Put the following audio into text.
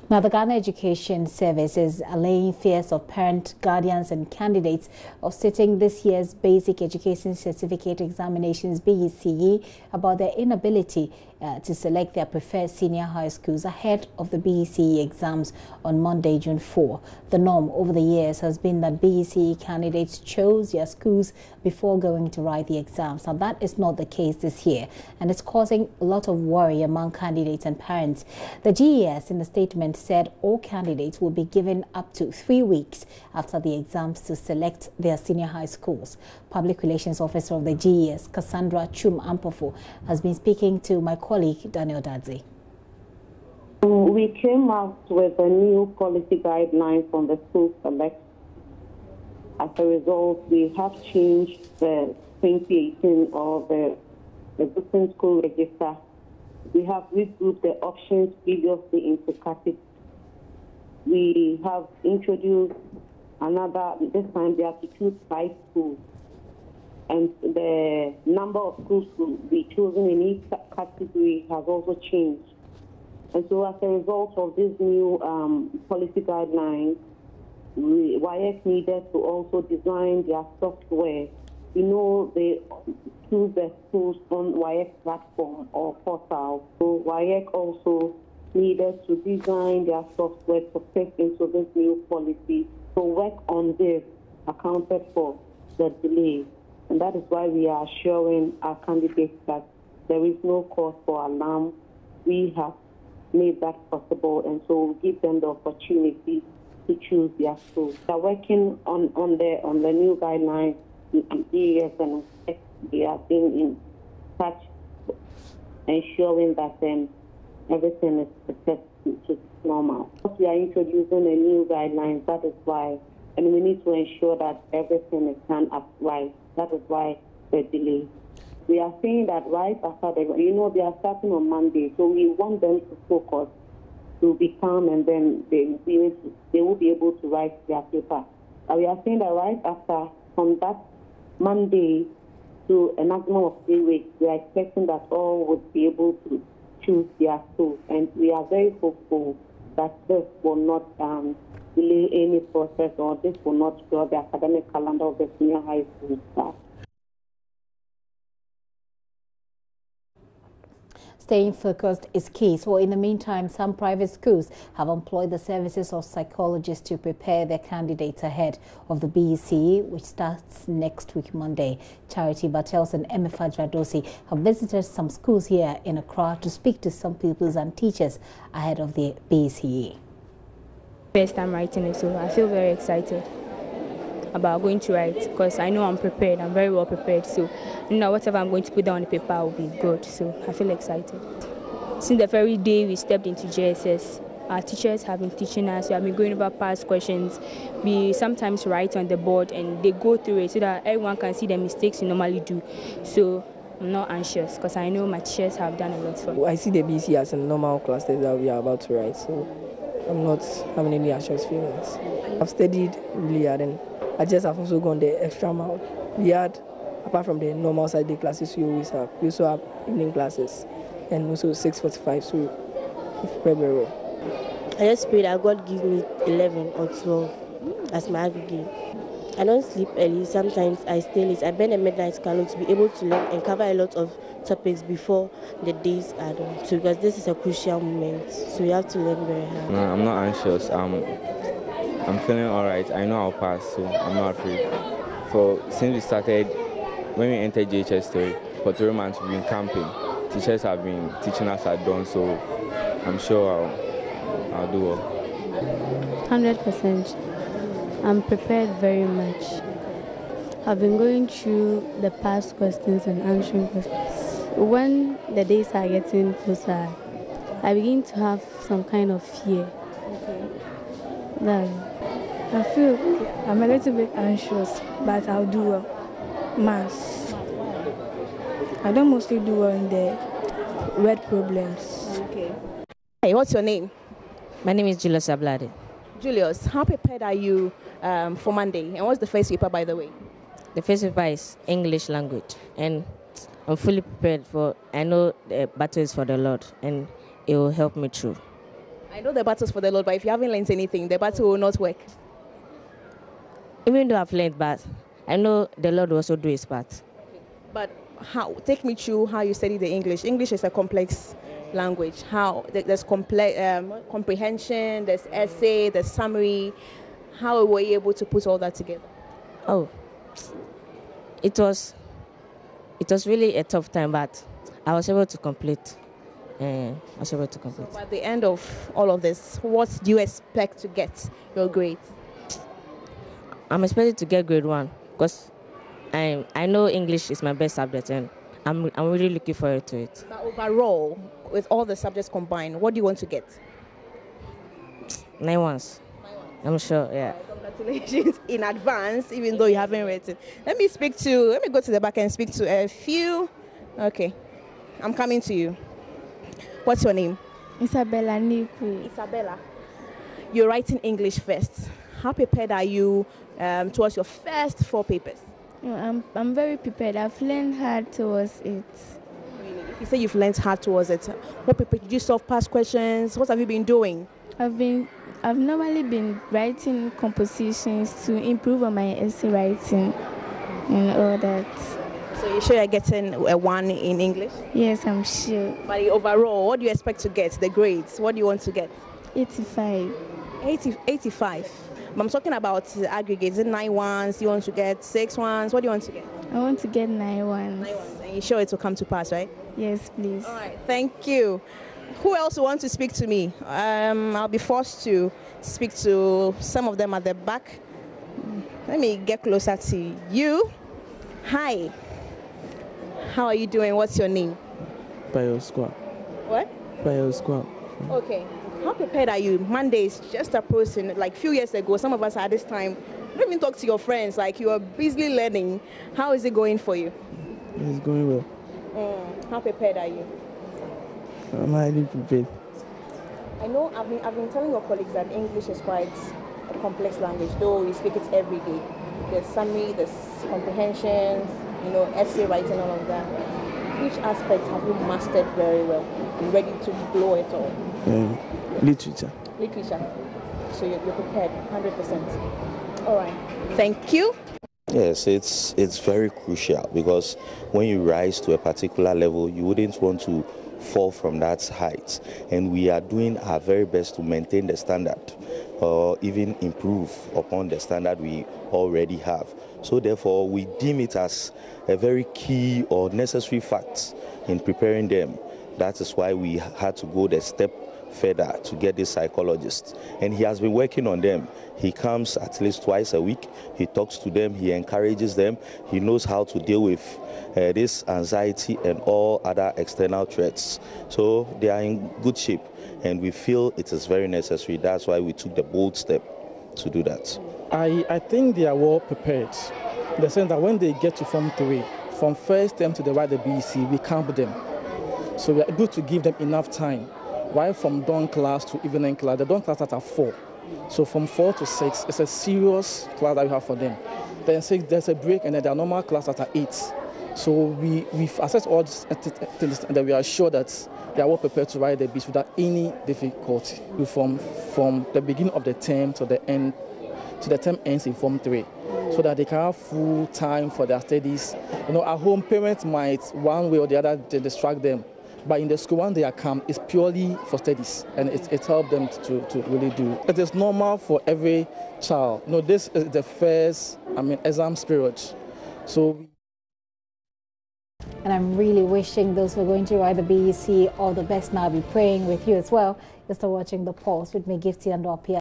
Now, the Ghana Education Service is allaying fears of parents, guardians and candidates of sitting this year's Basic Education Certificate Examinations BECE about their inability to select their preferred senior high schools ahead of the BECE exams on Monday, June 4. The norm over the years has been that BECE candidates chose their schools before going to write the exams. Now, that is not the case this year, and it's causing a lot of worry among candidates and parents. The GES, in the statement, said all candidates will be given up to 3 weeks after the exams to select their senior high schools. Public Relations Officer of the GES, Cassandra Chum Ampofo, has been speaking to my colleague Daniel Dadzi. We came out with a new policy guideline from the school select. As a result, we have changed the 2018 of the existing school register. We have regrouped the options previously into categories. We have introduced another, this time we have to choose 5 schools. And the number of schools to be chosen in each category has also changed. And so as a result of this new policy guidelines, WAEC needed to also design their software. You know, they choose the schools on WAEC platform or portal. So WAEC also needed to design their software to fit into this new policy. So work on this accounted for the delay. And that is why we are assuring our candidates that there is no cause for alarm. We have made that possible, and so we'll give them the opportunity to choose their school. They are working on the new guidelines with the GES, and they are being in touch, ensuring that everything is set to normal. We are introducing a new guideline. That is why, and we need to ensure that everything is done up right. That is why the delay. We are saying that right after they are starting on Monday, so we want them to focus, to be calm, and then they will be able to write their paper. We are saying that right after, from that Monday to a maximum of 3 weeks, we are expecting that all would be able to choose their school, and we are very hopeful that this will not delay any process, or this will not draw the academic calendar of the senior high school staff. Staying focused is key. So in the meantime, some private schools have employed the services of psychologists to prepare their candidates ahead of the BECE, which starts next week, Monday. Charity Bartels and Emefa Dradosi have visited some schools here in Accra to speak to some pupils and teachers ahead of the BECE. First time writing it, so I feel very excited about going to write, because I know I'm prepared. I'm very well prepared, so whatever I'm going to put down on the paper will be good, so I feel excited. Since the very day we stepped into JSS, our teachers have been teaching us. We have been going over past questions. We sometimes write on the board and they go through it so that everyone can see the mistakes you normally do. So I'm not anxious because I know my teachers have done a lot for me. I see the BECE as a normal class test that we are about to write, so I'm not having any anxious feelings. I've studied really hard, and I just have also gone the extra mile. We had, apart from the normal Saturday classes we always have, we also have evening classes, and also 6:45, so we prepared very well. I just prayed that God give me 11 or 12 as my aggregate. I don't sleep early. Sometimes I stay late. I bend a midnight candle to be able to learn and cover a lot of topics before the days are done. So because this is a crucial moment, so we have to learn very hard. No, I'm not anxious. I'm feeling all right. I know I'll pass, so I'm not afraid. Since we started, when we entered JHS 3, for 3 months we've been camping. Teachers have been teaching us at dawn, so I'm sure I'll do well. 100%. I'm prepared very much. I've been going through the past questions and answering questions. When the days are getting closer, I begin to have some kind of fear. I feel I'm a little bit anxious, but I'll do well. Maths. I don't mostly do well in the word problems. Okay. Hey, what's your name? My name is Julius Ablade. Julius, how prepared are you for Monday? And what's the first paper, by the way? The first paper is English language, and I'm fully prepared for. I know the battle is for the Lord, and it will help me through. I know the battle's for the Lord, but if you haven't learned anything, the battle will not work. Even though I've learned, but I know the Lord will also do his part. But how? Take me through how you study the English. English is a complex language. How? There's comprehension, there's essay, there's summary. How were you able to put all that together? Oh, it was really a tough time, but I was able to complete. So at the end of all of this, what do you expect to get your grade? I'm expecting to get grade 1 because I know English is my best subject, and I'm really looking forward to it. But overall, with all the subjects combined, what do you want to get? 9 ones. I'm sure, yeah. Congratulations in advance, even though you haven't written. Let me go to the back and speak to a few. Okay, I'm coming to you. What's your name? Isabella Niku. Isabella, you're writing English first. How prepared are you towards your first 4 papers? I'm very prepared. I've learned hard towards it. Really? If you say you've learned hard towards it, what paper did you solve past questions? What have you been doing? I've normally been writing compositions to improve on my essay writing and all that. So you're sure you're getting a 1 in English? Yes, I'm sure. But overall, what do you expect to get? The grades, what do you want to get? 85. 85. But I'm talking about the aggregates. Is it 9 ones? You want to get 6 ones? What do you want to get? I want to get 9 ones. 9 ones. And you're sure it will come to pass, right? Yes, please. All right, thank you. Who else wants to speak to me? I'll be forced to speak to some of them at the back. Let me get closer to you. Hi. How are you doing? What's your name? Bio Squad. What? Bio Squad. Okay. How prepared are you? Monday is just approaching. Like a few years ago, some of us at this time, don't even talk to your friends. Like you are busily learning. How is it going for you? It's going well. How prepared are you? I'm highly prepared. I know I've been telling your colleagues that English is quite a complex language, though we speak it every day. There's summary, there's comprehension, essay writing, all of that. Which aspect have you mastered very well? You ready to blow it all? Literature. Literature. So you're prepared, 100%. All right. Thank you. Yes, it's very crucial because when you rise to a particular level, you wouldn't want to fall from that height. And we are doing our very best to maintain the standard or even improve upon the standard we already have. So therefore, we deem it as a very key or necessary fact in preparing them. That is why we had to go the step further to get this psychologist. And he has been working on them. He comes at least twice a week. He talks to them. He encourages them. He knows how to deal with this anxiety and all other external threats. So they are in good shape. And we feel it is very necessary. That's why we took the bold step to do that. I think they are well prepared. In the sense that when they get to Form 3, from first term to the right, the BECE, we camp them. So we are able to give them enough time. Right from dawn class to evening class, the dawn class starts at 4. So from 4 to 6, it's a serious class that we have for them. Then 6, there's a break, and then their normal class at 8. So we've assessed all these things, and we are sure that they are well prepared to write the BECE without any difficulty. From the beginning of the term to the end, to the term ends in Form 3, so that they can have full time for their studies. At home, parents might one way or the other distract them. But in the school, when they are calm, it's purely for studies, and it helps them to really do. It is normal for every child. This is the first, exam period. So. And I'm really wishing those who are going to write the BECE all the best. Now I'll be praying with you as well. You're still watching The Pulse with me, Gifty and Wapia.